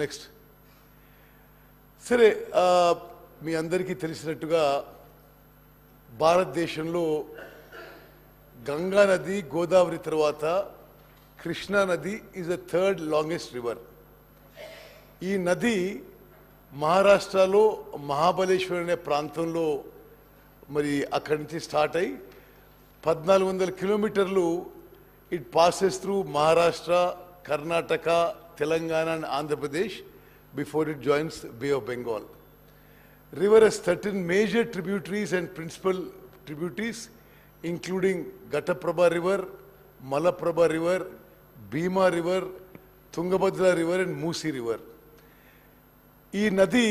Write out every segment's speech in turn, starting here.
Next సరే, మీ అందరికీ తెలిసినట్టుగా భారతదేశంలో గంగా నది, గోదావరి తర్వాత కృష్ణా నది is the third longest river. ఈ నది మహారాష్ట్రలో మహాబలేశ్వర్ అనే ప్రాంతంలో మరి అక్కడి నుంచి స్టార్ట్ అయ్యి 1400 కిలోమీటర్లు it passes through Maharashtra, Karnataka, Telangana and Andhra Pradesh before it joins Bay of Bengal. River has 13 major tributaries and principal tributaries including Ghataprabha River, Malaprabha River, Bhima River, Tungabhadra River and Musi River. ఈ నది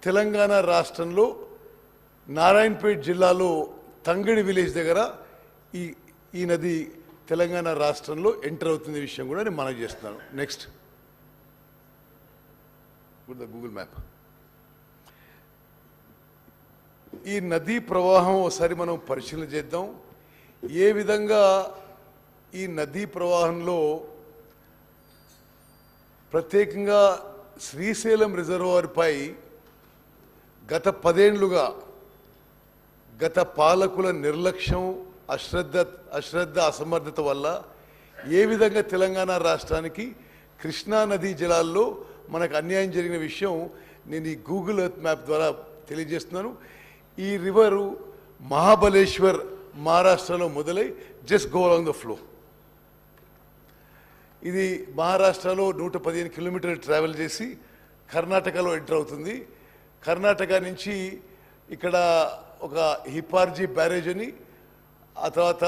తెలంగాణ రాష్ట్రంలో నారాయణపేట్ జిల్లాలో తంగడి విలేజ్ దగ్గర ఈ నది తెలంగాణ రాష్ట్రంలో ఎంటర్ అవుతున్న విషయం కూడా నేను మనవి చేస్తున్నాను. Next Google map. ఈ నదీ ప్రవాహం ఒకసారి మనం పరిశీలన చేద్దాం. ఏ విధంగా ఈ నదీ ప్రవాహంలో ప్రత్యేకంగా శ్రీశైలం రిజర్వాయర్ పై గత 10 ఏళ్లుగా గత పాలకుల నిర్లక్ష్యం, అశ్రద్ధ, అసమర్థత వల్ల ఏ విధంగా తెలంగాణ రాష్ట్రానికి కృష్ణా నదీ జలాల్లో మనకు అన్యాయం జరిగిన విషయం నేను ఈ గూగుల్ ఎర్త్ మ్యాప్ ద్వారా తెలియజేస్తున్నాను. ఈ రివరు మహాబలేశ్వర్ మహారాష్ట్రలో మొదలై just go along the flow. ఇది మహారాష్ట్రలో 115 కిలోమీటర్లు ట్రావెల్ చేసి కర్ణాటకలో ఎంటర్ అవుతుంది. కర్ణాటక నుంచి ఇక్కడ ఒక హిపార్జీ బ్యారేజ్ అని, ఆ తర్వాత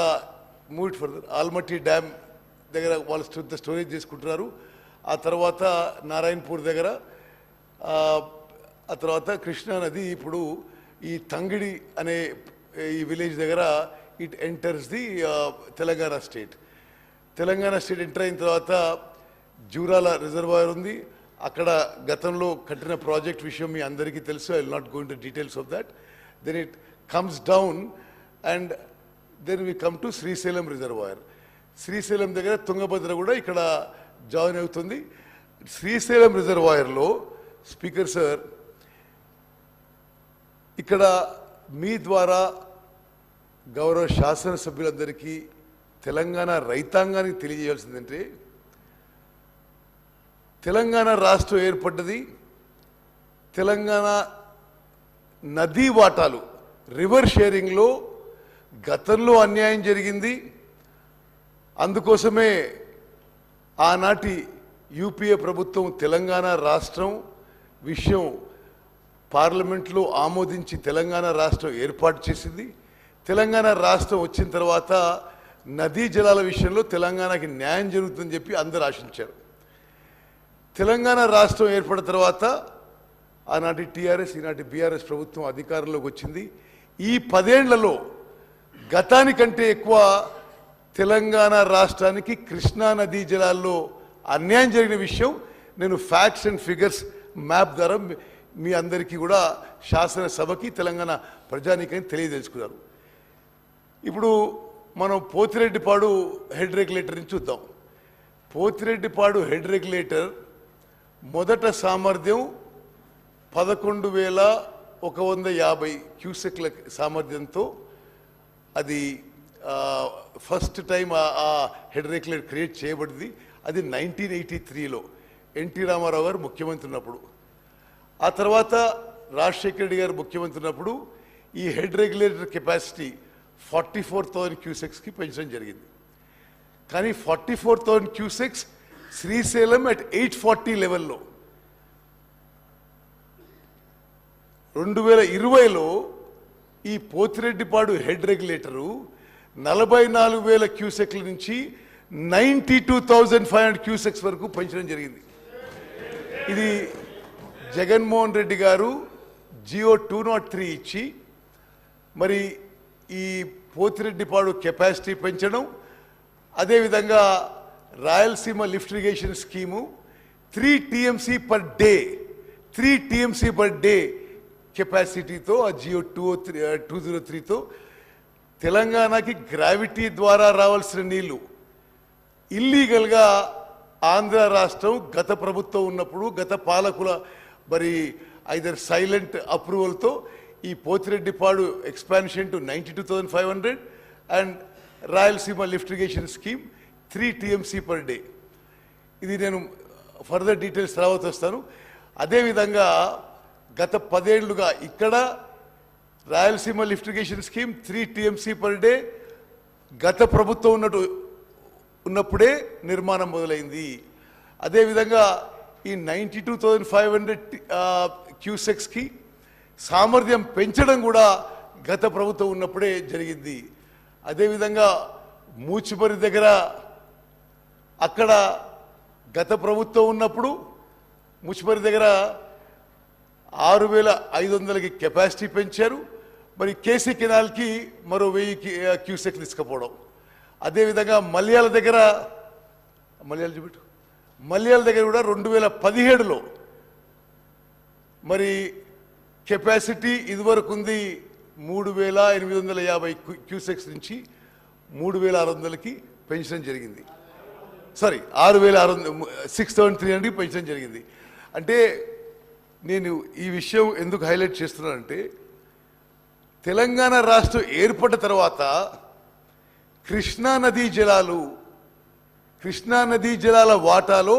మూవ్ ఫర్దర్ ఆల్మట్టి డ్యామ్ దగ్గర వాళ్ళు స్టోరేజ్ చేసుకుంటున్నారు. ఆ తర్వాత నారాయణపూర్ దగ్గర, ఆ తర్వాత కృష్ణా నది ఇప్పుడు ఈ తంగిడి అనే ఈ విలేజ్ దగ్గర it enters the Telangana state. Telangana state enter అయిన తర్వాత జూరాల రిజర్వాయర్ ఉంది. అక్కడ గతంలో కట్టిన ప్రాజెక్ట్ విషయం మీ అందరికీ తెలుసు. I will not go into details of that. Then it comes down and then we come to Srisailam reservoir. Srisailam దగ్గర తుంగభద్ర కూడా ఇక్కడ జాయిన్ అవుతుంది. శ్రీశైలం రిజర్వాయర్లో స్పీకర్ సార్, ఇక్కడ మీ ద్వారా గౌరవ శాసనసభ్యులందరికీ, తెలంగాణ రైతాంగానికి తెలియజేయాల్సిందంటే, తెలంగాణ రాష్ట్రం ఏర్పడ్డది తెలంగాణ నదీ వాటాలు రివర్ షేరింగ్లో గతంలో అన్యాయం జరిగింది. అందుకోసమే ఆనాటి యూపీఏ ప్రభుత్వం తెలంగాణ రాష్ట్రం విషయం పార్లమెంట్లో ఆమోదించి తెలంగాణ రాష్ట్రం ఏర్పాటు చేసింది. తెలంగాణ రాష్ట్రం వచ్చిన తర్వాత నదీ జలాల విషయంలో తెలంగాణకి న్యాయం జరుగుతుందని చెప్పి అందరూ ఆశించారు. తెలంగాణ రాష్ట్రం ఏర్పడిన తర్వాత ఆనాటి టీఆర్ఎస్, ఈనాటి బీఆర్ఎస్ ప్రభుత్వం అధికారంలోకి వచ్చింది. ఈ 10 ఏళ్లలో గతానికంటే ఎక్కువ తెలంగాణ రాష్ట్రానికి కృష్ణా నదీ జలాల్లో అన్యాయం జరిగిన విషయం నేను ఫ్యాక్ట్స్ అండ్ ఫిగర్స్ మ్యాప్ ద్వారా మీ అందరికీ కూడా శాసనసభకి, తెలంగాణ ప్రజానీకానికి తెలియదలుచుకున్నారు. ఇప్పుడు మనం పోతిరెడ్డిపాడు హెడ్ రెగ్యులేటర్ని చూద్దాం. పోతిరెడ్డిపాడు హెడ్ రెగ్యులేటర్ మొదట సామర్థ్యం 11,150 క్యూసెక్ల సామర్థ్యంతో అది ఫస్ట్ టైం ఆ హెడ్ రెగ్యులేటర్ క్రియేట్ చేయబడింది. అది 1983లో ఎన్టీ రామారావు గారు ముఖ్యమంత్రి ఉన్నప్పుడు. ఆ తర్వాత రాజశేఖర రెడ్డి గారు ముఖ్యమంత్రి ఉన్నప్పుడు ఈ హెడ్ రెగ్యులేటర్ కెపాసిటీ 44,000 క్యూసెక్స్కి పెంచడం జరిగింది. కానీ 44,000 క్యూసెక్స్ శ్రీశైలం అట్ 840 లెవెల్లో. 2020లో ఈ పోతిరెడ్డిపాడు హెడ్ రెగ్యులేటరు 44,000 క్యూసెక్ల నుంచి 92,500 క్యూసెక్స్ వరకు పెంచడం జరిగింది. ఇది జగన్మోహన్ రెడ్డి గారు జియో 203 ఇచ్చి మరి ఈ పోతిరెడ్డిపాడు కెపాసిటీ పెంచడం, అదేవిధంగా Rayalaseema lift irrigation scheme 3 TMC per day కెపాసిటీతో ఆ జియో 203తో తెలంగాణకి గ్రావిటీ ద్వారా రావాల్సిన నీళ్లు ఇల్లీగల్గా ఆంధ్ర రాష్ట్రం గత ప్రభుత్వం ఉన్నప్పుడు గత పాలకుల మరి ఐదర్ సైలెంట్ అప్రూవల్తో ఈ Pothireddypadu expansion to 92,500 and Rayalaseema lift irrigation scheme 3 TMC per day. ఇది నేను ఫర్దర్ డీటెయిల్స్ తర్వాత వస్తాను. అదేవిధంగా గత 10 ఏళ్లుగా ఇక్కడ Rayalaseema lift irrigation scheme 3 TMC per day గత ప్రభుత్వం ఉన్నప్పుడే నిర్మాణం మొదలైంది. అదేవిధంగా ఈ 92,500 క్యూసెక్స్కి సామర్థ్యం పెంచడం కూడా గత ప్రభుత్వం ఉన్నప్పుడే జరిగింది. అదేవిధంగా మూచిపరి దగ్గర అక్కడ గత ప్రభుత్వం ఉన్నప్పుడు మూచిపరి దగ్గర 6,500కి కెపాసిటీ పెంచారు. మరి కేసీ కెనాల్కి మరో 1000 క్యూసెక్ తీసుకుపోవడం. అదేవిధంగా మల్యాల దగ్గర కూడా 2017లో మరి కెపాసిటీ ఇదివరకు ఉంది 3,850 క్యూసెక్స్ నుంచి 3,600కి పెంచడం జరిగింది. సారీ 6,300కి పెంచడం జరిగింది. అంటే నేను ఈ విషయం ఎందుకు హైలైట్ చేస్తున్నానంటే తెలంగాణ రాష్ట్రం ఏర్పడిన తర్వాత కృష్ణా నదీ జలాల వాటాలో